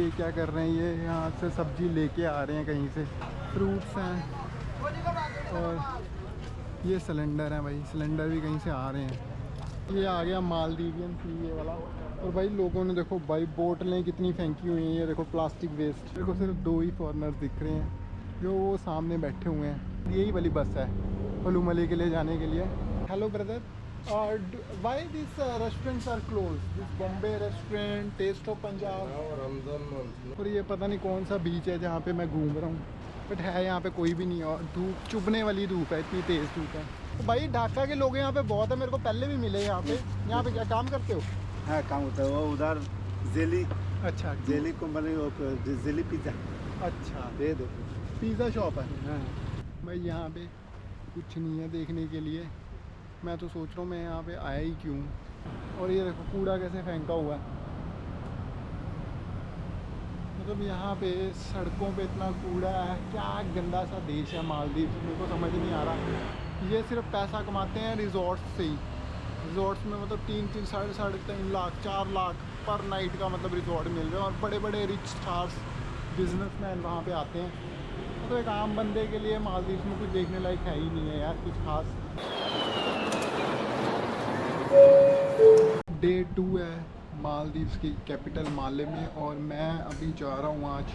ये क्या कर रहे हैं, ये यहाँ से सब्जी लेके आ रहे हैं कहीं से, फ्रूट्स हैं और ये सिलेंडर है भाई, सिलेंडर भी कहीं से आ रहे हैं। ये आ गया मालदीवियन सी ये वाला। और भाई लोगों ने देखो भाई बोतलें कितनी फेंकी हुई हैं, ये देखो प्लास्टिक वेस्ट। देखो सिर्फ 2 ही फॉरनर्स दिख रहे हैं जो वो सामने बैठे हुए हैं। यही वाली बस है हुलूमली के लिए जाने के लिए। Hello brother, why these restaurants are closed? This Bombay restaurant, Taste of Punjab। और ये पता नहीं कौन सा बीच है जहाँ पे मैं घूम रहा हूँ, बट है यहाँ पे कोई भी नहीं है और धूप चुभने वाली धूप है, इतनी तेज़ धूप है। तो भाई ढाका के लोग यहाँ पे बहुत है, मेरे को पहले भी मिले यहाँ पे। यहाँ पे क्या काम करते हो? हाँ काम होता है, वो उधर जेली। अच्छा, जेली कंपनी, जेली पिज़्ज़ा। अच्छा, दे दो। पिज़्ज़ा शॉप है। हाँ भाई यहाँ पे कुछ नहीं है देखने के लिए। मैं तो सोच रहा हूँ मैं यहाँ पे आया ही क्यों। और ये देखो कूड़ा कैसे फेंका हुआ है, मतलब यहाँ पे सड़कों पे इतना कूड़ा है। क्या गंदा सा देश है मालदीव, मेरे को समझ नहीं आ रहा। ये सिर्फ पैसा कमाते हैं रिजॉर्ट्स से ही। रिजॉर्ट्स में मतलब 3-3, 3.5 लाख 4 लाख पर नाइट का मतलब रिजॉर्ट मिल रहा है। और बड़े बड़े रिच स्टार्स बिजनेसमैन वहाँ पे आते हैं। तो एक आम बंदे के लिए मालदीव में कुछ देखने लायक है ही नहीं है यार कुछ खास। डे 2 है मालदीव्स की कैपिटल माले में और मैं अभी जा रहा हूँ आज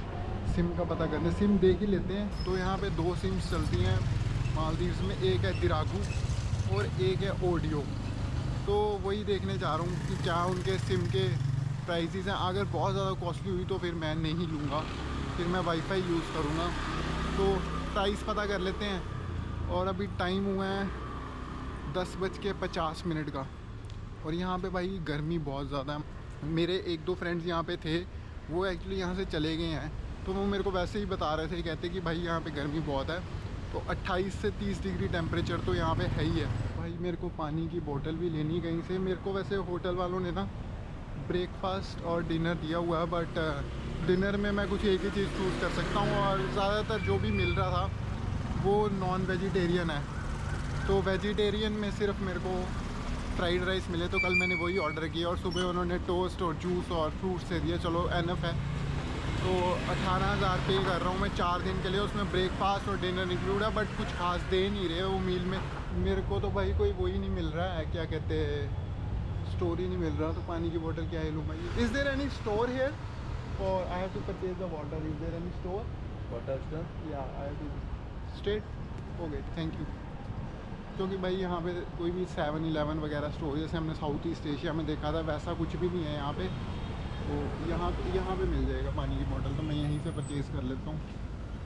सिम का पता करने। सिम देख ही लेते हैं। तो यहाँ पे 2 सिम्स चलती हैं मालदीव्स में, एक है दिरागू और एक है ऑडियो। तो वही देखने जा रहा हूँ कि क्या उनके सिम के प्राइसेस हैं। अगर बहुत ज़्यादा कॉस्टली हुई तो फिर मैं नहीं लूँगा, फिर मैं वाईफाई यूज़ करूँगा। तो प्राइस पता कर लेते हैं। और अभी टाइम हुआ है 10:50 का और यहाँ पे भाई गर्मी बहुत ज़्यादा है। मेरे 1-2 फ्रेंड्स यहाँ पे थे, वो एक्चुअली यहाँ से चले गए हैं। तो वो मेरे को वैसे ही बता रहे थे, कहते कि भाई यहाँ पे गर्मी बहुत है। तो 28 से 30 डिग्री टेम्परेचर तो यहाँ पे है ही है। भाई मेरे को पानी की बोतल भी लेनी कहीं से। मेरे को वैसे होटल वालों ने ना ब्रेकफास्ट और डिनर दिया हुआ है, बट डिनर में मैं कुछ एक ही चीज़ चूज़ कर सकता हूँ। और ज़्यादातर जो भी मिल रहा था वो नॉन वेजिटेरियन है। तो वेजिटेरियन में सिर्फ मेरे को फ्राइड राइस मिले, तो कल मैंने वही ऑर्डर किया। और सुबह उन्होंने टोस्ट और जूस और फ्रूट्स दे दिए, चलो एनफ है। तो 18,000 पे कर रहा हूँ मैं 4 दिन के लिए। उसमें ब्रेकफास्ट और डिनर इंक्लूड है, बट कुछ खास दे नहीं रहे वो मील में। मेरे को तो भाई कोई वही नहीं मिल रहा है, क्या कहते हैं, स्टोर ही नहीं मिल रहा। तो पानी की बोतल क्या ही लूँ भाई। Is there any store here और I have to purchase the water? Is there any store? Water store? या I have to straight? Okay, thank you. क्योंकि भाई यहाँ पे कोई भी 7-Eleven वगैरह स्टोर जैसे हमने साउथ ईस्ट एशिया में देखा था वैसा कुछ भी नहीं है यहाँ पे। तो यहाँ पे मिल जाएगा पानी की बोतल, तो मैं यहीं से परचेज़ कर लेता हूँ।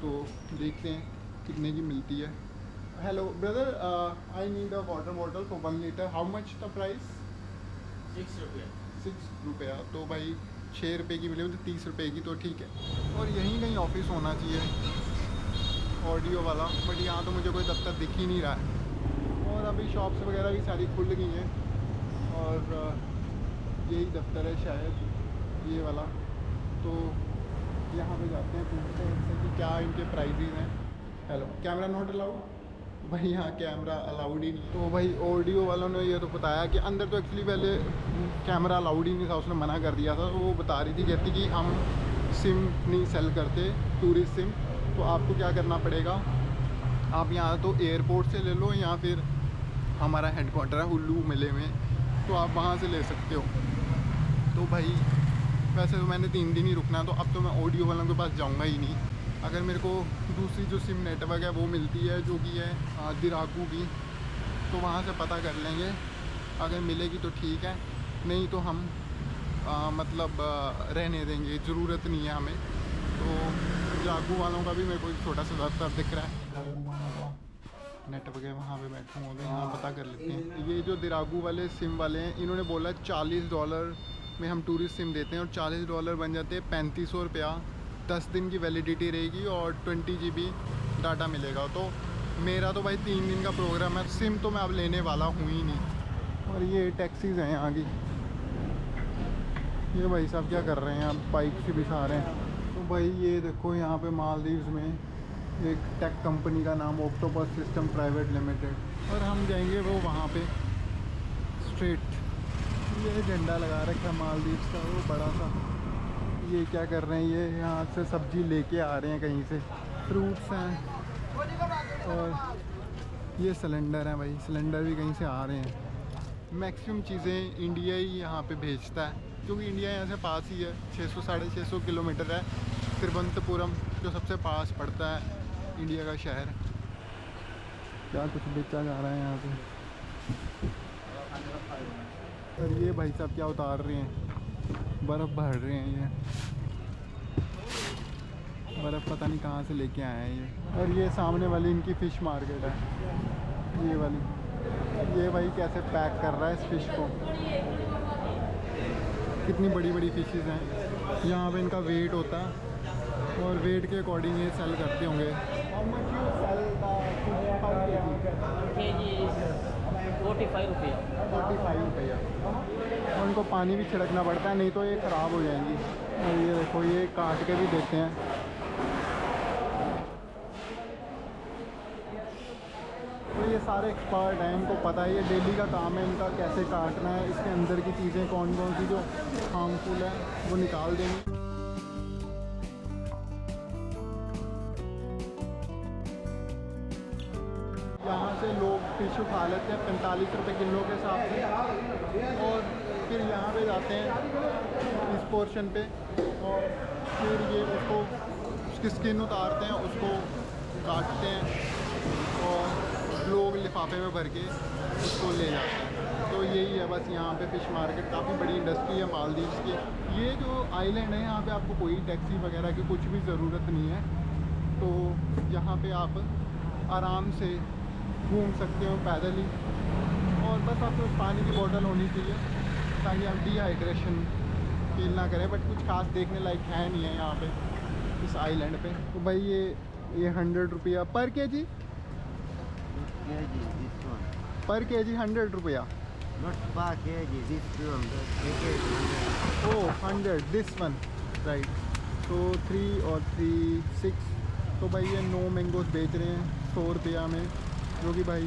तो देखते हैं कितने की मिलती है। Hello brother, I need a water bottle for 1 litre. How much the price? 6 रुपया। 6 रुपया। तो भाई 6 रुपये की मिले तो 30 रुपये की, तो ठीक है। और यहीं कहीं ऑफिस होना चाहिए ऑडियो वाला, बट यहाँ तो मुझे कोई दफ्तर दिख ही नहीं रहा है। और अभी शॉप्स वगैरह भी सारी खुल गई हैं और यही दफ्तर है शायद, ये वाला। तो यहाँ पे जाते हैं, पूछते हैं इनसे कि क्या इनके प्राइजेज हैं। Hello, camera not allowed? भाई यहाँ कैमरा अलाउड ही नहीं। तो भाई ऑडियो वालों ने ये तो बताया कि अंदर तो एक्चुअली पहले कैमरा अलाउड ही नहीं था, उसने मना कर दिया था। तो वो बता रही थी, कहती कि हम सिम नहीं सेल करते, टूरिस्ट सिम। तो आपको क्या करना पड़ेगा, आप यहाँ तो एयरपोर्ट से ले लो या फिर हमारा हेडक्वार्टर है हुल्लू मिले में, तो आप वहाँ से ले सकते हो। तो भाई वैसे तो मैंने 3 दिन ही रुकना है, तो अब तो मैं ऑडियो वालों के पास जाऊँगा ही नहीं। अगर मेरे को दूसरी जो सिम नेटवर्क है वो मिलती है जो कि है दिरागू की, तो वहाँ से पता कर लेंगे। अगर मिलेगी तो ठीक है, नहीं तो हम मतलब रहने देंगे, ज़रूरत नहीं है हमें। तो दिरागू वालों का भी मेरे को एक छोटा सा दफ्तर दिख रहा है, नेटवर्क है, वहाँ पे बैठूँगा तो यहाँ पता कर लेते हैं। ये जो दिरागू वाले सिम वाले हैं, इन्होंने बोला $40 में हम टूरिस्ट सिम देते हैं और $40 बन जाते हैं 3500 रुपया। 10 दिन की वैलिडिटी रहेगी और 20 GB डाटा मिलेगा। तो मेरा तो भाई 3 दिन का प्रोग्राम है, सिम तो मैं अब लेने वाला हूँ ही नहीं। और ये टैक्सीज़ हैं यहाँ की। ये भाई साहब क्या कर रहे हैं, आप बाइक से बिठा रहे हैं। तो भाई ये देखो यहाँ पे मालदीव्स में एक टेक कंपनी का नाम ऑक्टोपस सिस्टम प्राइवेट लिमिटेड, और हम जाएंगे वो वहाँ पे स्ट्रेट। ये झंडा लगा रखा है मालदीव्स का, वो बड़ा सा। ये क्या कर रहे हैं, ये यहाँ से सब्जी लेके आ रहे हैं कहीं से, फ्रूट्स हैं। और ये सिलेंडर हैं भाई, सिलेंडर भी कहीं से आ रहे हैं। मैक्सिमम चीज़ें इंडिया ही यहाँ पे भेजता है, क्योंकि इंडिया यहाँ से पास ही है, 600-650 किलोमीटर है तिरुवनंतपुरम, जो सबसे पास पड़ता है इंडिया का शहर। क्या कुछ बेचा जा रहा है यहाँ पे। और ये भाई साहब क्या उतार रहे हैं, बर्फ़ भर रहे हैं। ये बर्फ़ पता नहीं कहाँ से लेके आए हैं ये। और ये सामने वाली इनकी फ़िश मार्केट है, ये वाली। ये भाई कैसे पैक कर रहा है इस फ़िश को, कितनी बड़ी बड़ी फ़िशेज़ हैं। यहाँ पे इनका वेट होता है और वेट के अकॉर्डिंग ये सेल करते होंगे। केजी 45 रुपया। 45 रुपया। और इनको पानी भी छिड़कना पड़ता है, नहीं तो ये ख़राब हो जाएंगी। और ये देखो, ये काट के भी देते हैं। तो ये सारे एक्सपर्ट हैं, इनको पता है, ये डेली का काम है इनका, कैसे काटना है, इसके अंदर की चीज़ें कौन कौन सी जो हार्मफुल है वो निकाल देंगे। यहाँ से लोग फ़िश उठा लेते हैं 45 रुपये किलो के हिसाब से, और फिर यहाँ पे जाते हैं इस पोर्शन पे, और फिर ये उसको उसकी स्किन उतारते हैं, उसको काटते हैं और लोग लिफाफे में भर के उसको ले जाते हैं। तो यही है बस, यहाँ पे फ़िश मार्केट काफ़ी बड़ी इंडस्ट्री है मालदीव्स की। ये जो आइलैंड है, यहाँ पे आपको कोई टैक्सी वगैरह की कुछ भी ज़रूरत नहीं है। तो यहाँ पे आप आराम से घूम सकते हो पैदल ही, और बस आपके पानी की बोतल होनी चाहिए ताकि आप डिहाइड्रेशन फील ना करें। बट कुछ खास देखने लायक है नहीं है यहाँ पे इस आइलैंड पे। तो भाई ये 100 रुपया पर केजी, पर केजी 100 रुपया। Not per kg, this one, the kg. Oh 100, this one right. तो 3 और 3 6। तो भाई ये 9 मैंगोज बेच रहे हैं 100 रुपया में, जो कि भाई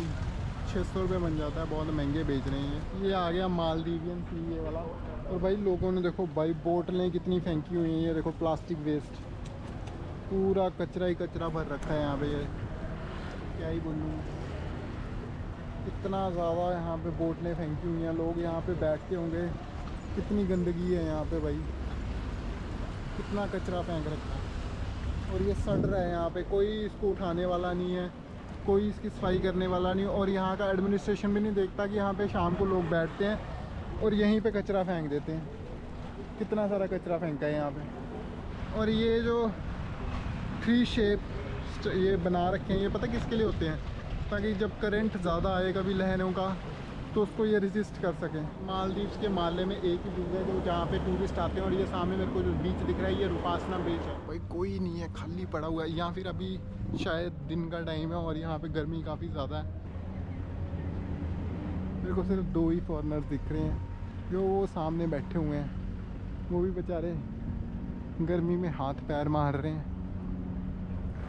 600 रुपये बन जाता है। बहुत महंगे बेच रहे हैं। ये आ गया मालदीवियन सी, ये वाला। और भाई लोगों ने देखो भाई बोतलें कितनी फेंकी हुई हैं, ये देखो प्लास्टिक वेस्ट, पूरा कचरा ही कचरा भर रखा है यहाँ पे। ये क्या ही बोलूँ, इतना ज़्यादा यहाँ पे बोतलें फेंकी हुई हैं। लोग यहाँ पे बैठते होंगे, कितनी गंदगी है यहाँ पे भाई, कितना कचरा फेंक रखा है। और ये सड़ रहा है यहाँ पे, कोई इसको उठाने वाला नहीं है, कोई इसकी सफाई करने वाला नहीं। और यहाँ का एडमिनिस्ट्रेशन भी नहीं देखता कि यहाँ पे शाम को लोग बैठते हैं और यहीं पे कचरा फेंक देते हैं। कितना सारा कचरा फेंका है यहाँ पे। और ये जो 3 शेप ये बना रखे हैं, ये पता किसके लिए होते हैं, ताकि जब करंट ज़्यादा आए कभी लहरों का, तो उसको ये रेजिस्ट कर सकें। मालदीव्स के माले में एक ही बीच है जो जहाँ पे टूरिस्ट आते हैं। और ये सामने मेरे को जो बीच दिख रहा है, ये रुपासना बीच है। भाई कोई नहीं है, खाली पड़ा हुआ है। या फिर अभी शायद दिन का टाइम है और यहाँ पे गर्मी काफ़ी ज़्यादा है। मेरे को सिर्फ 2 ही फॉरेनर्स दिख रहे हैं, जो वो सामने बैठे हुए हैं। वो भी बेचारे गर्मी में हाथ पैर मार रहे हैं।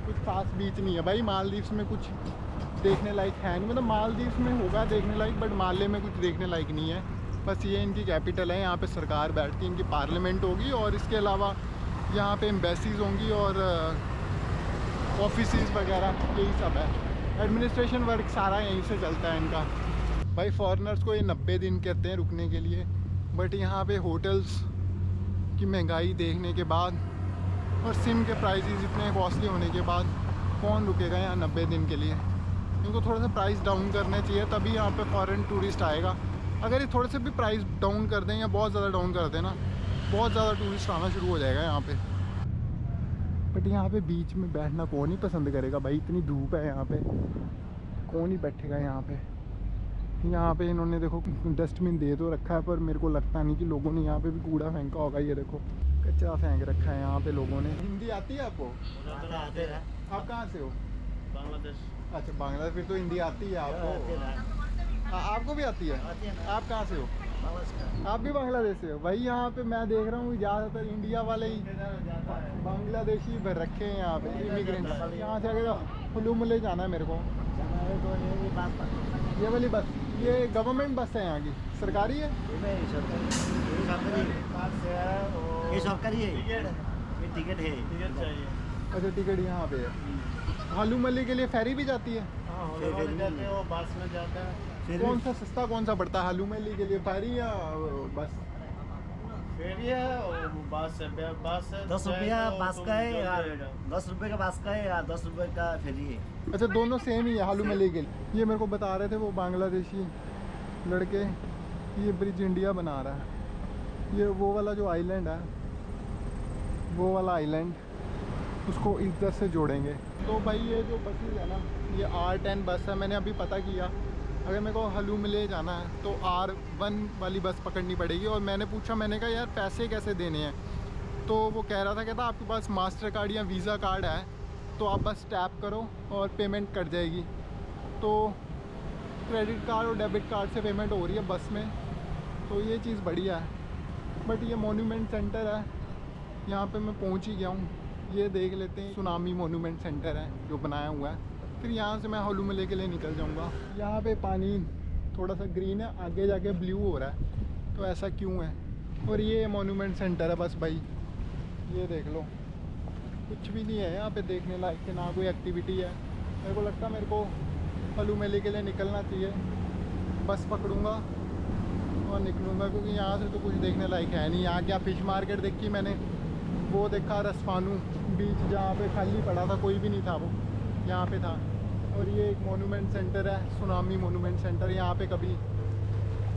कुछ खास बीच नहीं है भाई मालदीव्स में, कुछ देखने लायक है नहीं। मतलब मालदीव्स में होगा देखने लायक, बट माले में कुछ देखने लायक नहीं है। बस ये इनकी कैपिटल है, यहाँ पे सरकार बैठती है, इनकी पार्लियामेंट होगी, और इसके अलावा यहाँ पे एम्बेसीज होंगी और ऑफिसेज वगैरह, यही सब है। एडमिनिस्ट्रेशन वर्क सारा यहीं से चलता है इनका। भाई फॉरेनर्स को ये 90 दिन कहते हैं रुकने के लिए, बट यहाँ पे होटल्स की महंगाई देखने के बाद और सिम के प्राइसेस इतने कॉस्टली होने के बाद कौन रुकेगा यहाँ 90 दिन के लिए। इनको थोड़ा सा प्राइस डाउन करना चाहिए, तभी यहाँ पे फॉरेन टूरिस्ट आएगा। अगर ये थोड़े से भी प्राइस डाउन कर दें या बहुत ज़्यादा डाउन कर दें ना, बहुत ज़्यादा टूरिस्ट आना शुरू हो जाएगा यहाँ पे। बट यहाँ पे बीच में बैठना कौन ही पसंद करेगा भाई, इतनी धूप है यहाँ पे, कौन ही बैठेगा यहाँ पे। यहाँ पे इन्होंने देखो डस्टबिन दे तो रखा है, पर मेरे को लगता नहीं कि लोगों ने यहाँ पे भी कूड़ा फेंका होगा। ये देखो कचरा फेंक रखा है यहाँ पे लोगों ने। हिंदी आती है आपको? आप कहाँ से हो? बांग्लादेश। अच्छा बांग्लादेश, फिर तो हिंदी आती है आपको। आपको भी आती है? आप कहाँ से हो? आप भी बांग्लादेश से हो? भाई यहाँ पे मैं देख रहा हूँ ज़्यादातर इंडिया वाले ही बांग्लादेशी भर रखे हैं यहाँ पे इमिग्रेंट। यहाँ से अगर हुलू मुले जाना है मेरे को, ये वाली बस, ये गवर्नमेंट बस है यहाँ की, सरकारी है? ये सरकारी है, ये टिकट है। टिकट चाहिए। अच्छा टिकट यहाँ पे है। हालूमली के लिए फेरी भी जाती है? हाँ फिर होले जाते हैं, वो बस में जाते हैं। फिर कौन सा सस्ता कौन सा पड़ता है हालूमली के लिए, फेरी या बस? फेरी है और बस है, बस है 10 रुपया जाएगा, बस तो का है जल्दी यार, आएगा। 10 रुपये का बस का है यार, 10 रुपये का फेरी है। अच्छा दोनों सेम ही है हालूमली के लिए। ये मेरे को बता रहे थे वो बांग्लादेशी लड़के, ये ब्रिज इंडिया बना रहा है। ये वो वाला जो आइलैंड है, वो वाला आइलैंड, उसको इधर से जोड़ेंगे। तो भाई ये जो बसेज है ना, ये R10 बस है। मैंने अभी पता किया, अगर मेरे को हालूमली जाना है तो R1 वाली बस पकड़नी पड़ेगी। और मैंने पूछा, मैंने कहा यार पैसे कैसे देने हैं? तो वो कह रहा था, कहता आपके पास मास्टर कार्ड या वीज़ा कार्ड है तो आप बस टैप करो और पेमेंट कट जाएगी। तो क्रेडिट कार्ड और डेबिट कार्ड से पेमेंट हो रही है बस में, तो ये चीज़ बढ़िया है। बट ये मोन्यूमेंट सेंटर है, यहाँ पे मैं पहुँच ही गया हूँ। ये देख लेते हैं, सुनामी मोन्यूमेंट सेंटर है जो बनाया हुआ है। फिर यहाँ से मैं हालूमली के लिए निकल जाऊँगा। यहाँ पे पानी थोड़ा सा ग्रीन है, आगे जाके ब्लू हो रहा है, तो ऐसा क्यों है? और ये मोन्यूमेंट सेंटर है बस भाई, ये देख लो, कुछ भी नहीं है यहाँ पे देखने लायक, कि ना कोई एक्टिविटी है। मेरे को लगता है मेरे को हालूमली के लिए निकलना चाहिए, बस पकड़ूँगा और निकलूँगा, क्योंकि यहाँ से तो कुछ देखने लायक है नहीं। यहाँ क्या फ़िश मार्केट देखी मैंने, वो देखा रसफानू बीच जहाँ पे खाली पड़ा था, कोई भी नहीं था, वो यहाँ पे था। और ये एक मोन्यूमेंट सेंटर है, सुनामी मोन्यूमेंट सेंटर। यहाँ पे कभी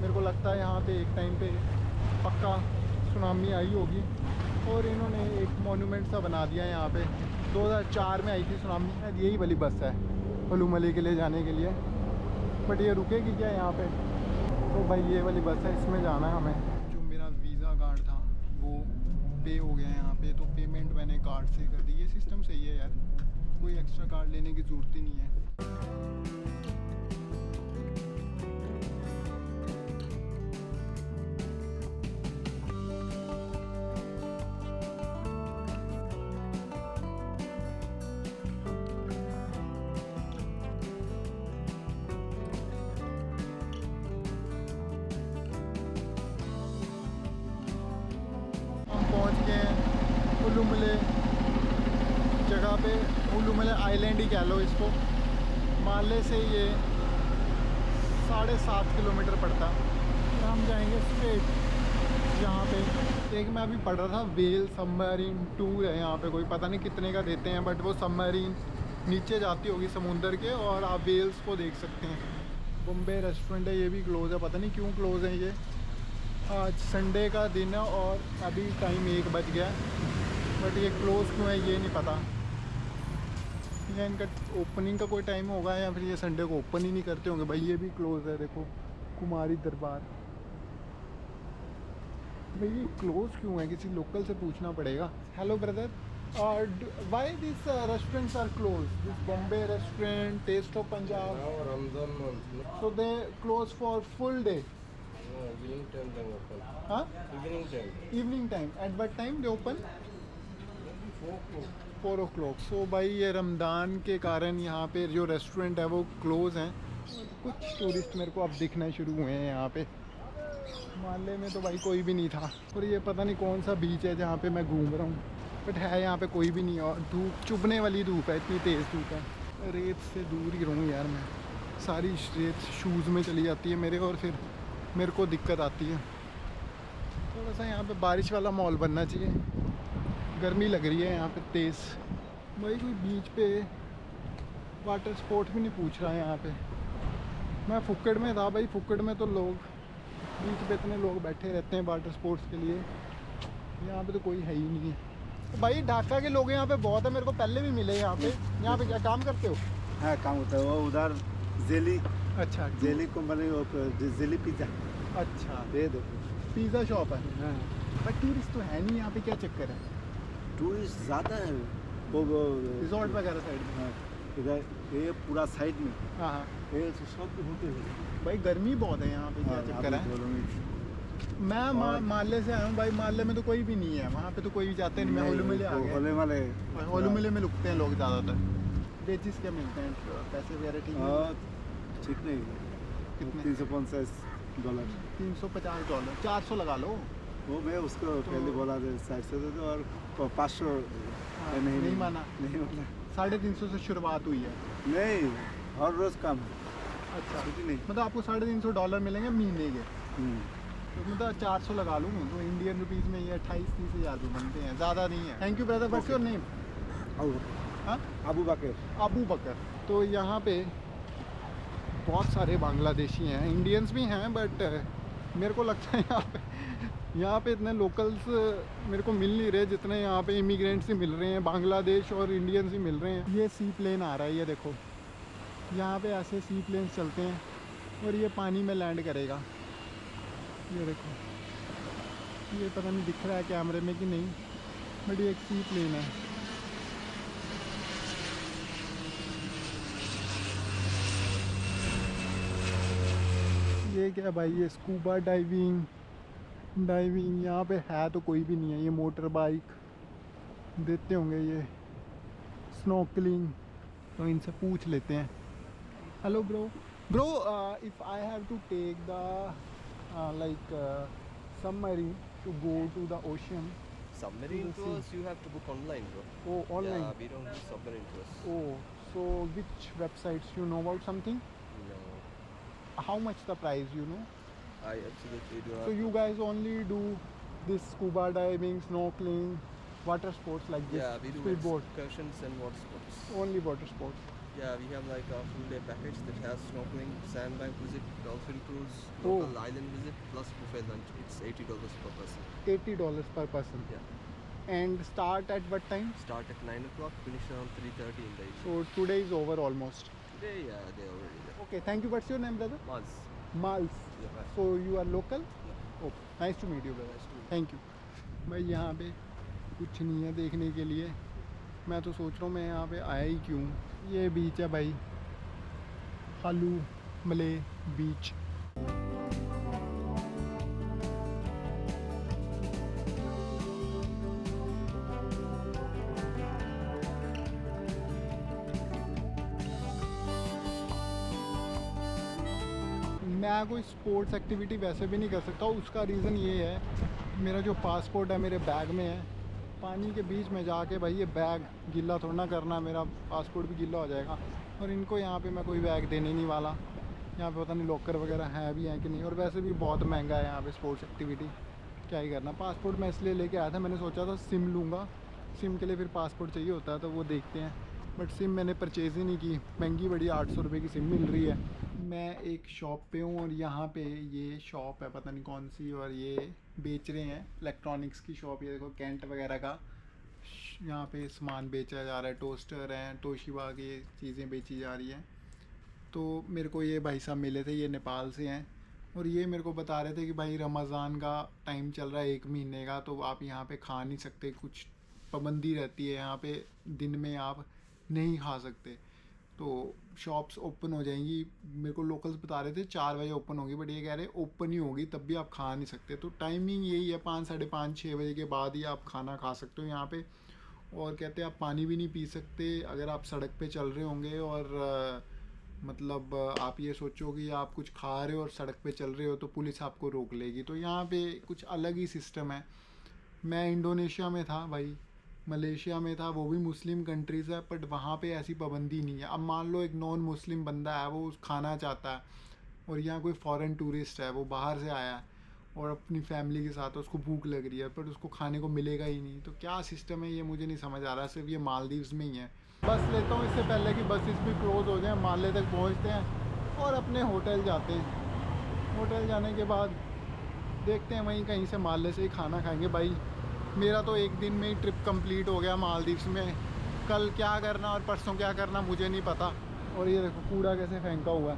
मेरे को लगता है यहाँ पे एक टाइम पे पक्का सुनामी आई होगी, और इन्होंने एक मोन्यूमेंट सा बना दिया है यहाँ पे। 2004 में आई थी सुनामी। यही वाली बस है हालूमली के लिए जाने के लिए, बट ये रुकेगी क्या यहाँ पे? तो भाई ये वाली बस है, इसमें जाना है हमें। जो मेरा वीज़ा कार्ड था वो पे हो गया है यहाँ पे, तो पेमेंट मैंने कार्ड से कर दी। ये सिस्टम सही है यार, कोई एक्स्ट्रा कार्ड लेने की ज़रूरत ही नहीं है। पहुंच गए हैं हालूमली जगह पे। हालूमली आइलैंड ही कह लो इसको। माले से ये 7.5 किलोमीटर पड़ता, फिर हम जाएंगे स्ट्रेट यहाँ पे। एक मैं अभी पढ़ रहा था, वेल सबमरीन टूर है यहाँ पे, कोई पता नहीं कितने का देते हैं, बट वो सबमरीन नीचे जाती होगी समुंदर के, और आप वेल्स को देख सकते हैं। बॉम्बे रेस्टोरेंट है, ये भी क्लोज़ है, पता नहीं क्यों क्लोज़ है ये। आज संडे का दिन है और अभी टाइम 1 बज गया, बट ये क्लोज़ क्यों है ये नहीं पता। या इनका ओपनिंग का कोई टाइम होगा, या फिर ये संडे को ओपन ही नहीं करते होंगे। भाई ये भी क्लोज़ है, देखो कुमारी दरबार। भाई ये क्लोज़ क्यों है, किसी लोकल से पूछना पड़ेगा। Hello brother, why this restaurants are close? This Bombay restaurant, taste of Punjab, Now Ramadan month, no? So they close for full day? No, evening time they open. हाँ, Evening time. Evening time. At what time they open? 4 o'clock। So भाई ये रमज़ान के कारण यहाँ पे जो restaurant है वो क्लोज़ हैं। कुछ टूरिस्ट मेरे को अब दिखना शुरू हुए हैं यहाँ पे। माले में तो भाई कोई भी नहीं था। और ये पता नहीं कौन सा बीच है जहाँ पे मैं घूम रहा हूँ, बट है यहाँ पे कोई भी नहीं है। और धूप, चुभने वाली धूप है, इतनी तेज़ धूप है। रेत से दूर ही रहूँ यार मैं, सारी रेत शूज़ में चली जाती है मेरे, और फिर मेरे को दिक्कत आती है। थोड़ा सा यहाँ पे बारिश वाला माहौल बनना चाहिए। गर्मी लग रही है यहाँ पे तेज़। भाई कोई बीच पे वाटर स्पोर्ट भी नहीं पूछ रहा है यहाँ पे। मैं फुक्कड़ में था भाई, फुक्कड़ में तो लोग बीच पे इतने लोग बैठे रहते हैं वाटर स्पोर्ट्स के लिए, यहाँ पे तो कोई है ही नहीं है। भाई ढाका के लोग यहाँ पे बहुत है, मेरे को पहले भी मिले यहाँ पे। यहाँ पे क्या काम करते हो? हाँ काम होता है, वो उधर जेली, अच्छा, जेली कंपनी, जेली पिज्जा। अच्छा, ये देखो पिज़्ज़ा शॉप है। हाँ, बट टूरिस्ट तो है नहीं यहाँ पे, क्या चक्कर है? टूरिस्ट ज़्यादा है वो रिजॉर्ट वगैरह साइड में? हाँ, इधर ये पूरा साइड में हाँ हाँ। ये सब होते हैं। भाई गर्मी बहुत है यहाँ पे, क्या चक्कर है? मैं माले से आया हूँ भाई, माले में तो कोई भी नहीं है, वहाँ पे तो कोई भी जाते नहीं। मैं हालूमली आ गया। वाले हालूमली में रुकते हैं लोग ज़्यादातर। वेजिस क्या मिलते हैं, पैसे वगैरह ठीक है? ठीक नहीं, कितने? $350। $350, $400 लगा लो। वो मैं उसको पहले बोला था साइड से दे दो और 500 नहीं माना। नहीं माना 350 से शुरुआत हुई है। नहीं हर रोज काम अच्छा, छुट्टी नहीं मतलब आपको $350 मिलेंगे महीने के। हम्म। तो मतलब 400 लगा लूँ तो इंडियन रुपीज़ में ये 28-30 हज़ार रुपये बनते हैं, ज़्यादा नहीं है। Thank you brother, what's your name? हाँ, अबू बकर अबू बकर। तो यहाँ पे बहुत सारे बांग्लादेशी हैं, इंडियंस भी हैं, बट मेरे को लगता है यहाँ पे इतने लोकल्स मेरे को मिल नहीं रहे जितने यहाँ पे इमिग्रेंट्स ही मिल रहे हैं, बांग्लादेश और इंडियंस ही मिल रहे हैं। ये सी प्लेन आ रहा है, ये देखो यहाँ पे ऐसे सी प्लेन्स चलते हैं और ये पानी में लैंड करेगा। ये देखो, ये पता नहीं दिख रहा है कैमरे में कि नहीं, बट ये एक सी प्लेन है। ये क्या भाई, ये स्कूबा डाइविंग यहाँ पे है तो कोई भी नहीं है। ये मोटर बाइक देते होंगे, ये स्नॉकलिंग, तो इनसे पूछ लेते हैं। Hello bro, if I have to take the like submarine to go to the ocean. Submarine To the tours you have to book online, bro. Oh, online. Yeah, we don't do submarine tours. Oh, so which websites you know about something? No, How much the price, you know? I absolutely do not. So you guys only do this scuba diving, snorkeling, water sports like this, Yeah, we do speedboat, excursions and water sports. only water sports. Yeah, we have like a full day package that has snorkeling, sandbank visit, dolphin cruise, Oh. local island visit, plus buffet lunch. It's $80 per person. $80 per person. Yeah. And start at what time? Start at 9 o'clock, finish around 3:30 in the evening. So today is over almost. Today, yeah, they're already there. Okay, thank you. What's your name, brother? Maz. Miles. Yeah, Maz. So you are local? Yeah. Oh, nice to meet you, brother. Nice to meet you. Thank you. भाई यहाँ पे कुछ नहीं है देखने के लिए। मैं तो सोच रहा हूँ मैं यहाँ पे आया ही क्यों। ये बीच है भाई, हालू मले बीच। मैं कोई स्पोर्ट्स एक्टिविटी वैसे भी नहीं कर सकता हूँ। उसका रीज़न ये है, मेरा जो पासपोर्ट है मेरे बैग में है। पानी के बीच में जाके भाई ये बैग गीला थोड़ा ना करना, मेरा पासपोर्ट भी गीला हो जाएगा। और इनको यहाँ पे मैं कोई बैग देने नहीं वाला। यहाँ पे पता नहीं लॉकर वगैरह है भी हैं कि नहीं, और वैसे भी बहुत महंगा है यहाँ पे स्पोर्ट्स एक्टिविटी, क्या ही करना। पासपोर्ट मैं इसलिए लेके आया था, मैंने सोचा था सिम लूँगा, सिम के लिए फिर पासपोर्ट चाहिए होता है, तो वो देखते हैं। बट सिम मैंने परचेज़ ही नहीं की, महंगी बड़ी 800 रुपये की सिम मिल रही है। मैं एक शॉप पे हूँ और यहाँ पे ये शॉप है पता नहीं कौन सी, और ये बेच रहे हैं इलेक्ट्रॉनिक्स की शॉप। ये देखो कैंट वगैरह का यहाँ पे सामान बेचा जा रहा है, टोस्टर हैं, तोशिबा की चीज़ें बेची जा रही हैं। तो मेरे को ये भाई साहब मिले थे, ये नेपाल से हैं, और ये मेरे को बता रहे थे कि भाई रमज़ान का टाइम चल रहा है 1 महीने का, तो आप यहाँ पे खा नहीं सकते, कुछ पाबंदी रहती है यहाँ पे, दिन में आप नहीं खा सकते। तो शॉप्स ओपन हो जाएंगी, मेरे को लोकल्स बता रहे थे 4 बजे ओपन होगी, बट ये कह रहे ओपन ही होगी तब भी आप खा नहीं सकते। तो टाइमिंग यही है, 5, साढ़े 5, 6 बजे के बाद ही आप खाना खा सकते हो यहाँ पे। और कहते हैं आप पानी भी नहीं पी सकते अगर आप सड़क पे चल रहे होंगे, और मतलब आप ये सोचो कि आप कुछ खा रहे हो और सड़क पे चल रहे हो तो पुलिस आपको रोक लेगी। तो यहाँ पे कुछ अलग ही सिस्टम है। मैं इंडोनेशिया में था भाई, मलेशिया में था, वो भी मुस्लिम कंट्रीज़ है, बट वहाँ पे ऐसी पाबंदी नहीं है। अब मान लो एक नॉन मुस्लिम बंदा है, वो खाना चाहता है, और यहाँ कोई फॉरेन टूरिस्ट है, वो बाहर से आया है और अपनी फैमिली के साथ उसको भूख लग रही है, पर उसको खाने को मिलेगा ही नहीं। तो क्या सिस्टम है ये मुझे नहीं समझ आ रहा। सिर्फ ये मालदीव्स में ही है। बस लेता हूँ इससे पहले कि बसेस भी क्लोज़ हो जाएँ, माले तक पहुँचते हैं और अपने होटल जाते हैं। होटल जाने के बाद देखते हैं वहीं कहीं से माले से ही खाना खाएंगे। भाई मेरा तो एक दिन में ही ट्रिप कंप्लीट हो गया मालदीव्स में। कल क्या करना और परसों क्या करना मुझे नहीं पता। और ये देखो कूड़ा कैसे फेंका हुआ है,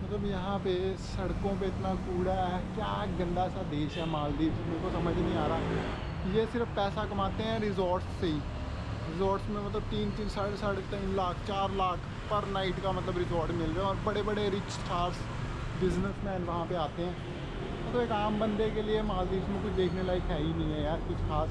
मतलब यहाँ पे सड़कों पे इतना कूड़ा है। क्या गंदा सा देश है मालदीव्स, मेरे को समझ नहीं आ रहा। ये सिर्फ पैसा कमाते हैं रिजॉर्ट्स से ही। रिजॉर्ट्स में मतलब 3-3, साढ़े 3 लाख, 4 लाख पर नाइट का मतलब रिजॉर्ट मिल रहे हैं, और बड़े बड़े रिच स्टार्स, बिजनेसमैन वहाँ पे आते हैं। तो एक आम बंदे के लिए मालदीव्स में कुछ देखने लायक है ही नहीं है यार, कुछ खास।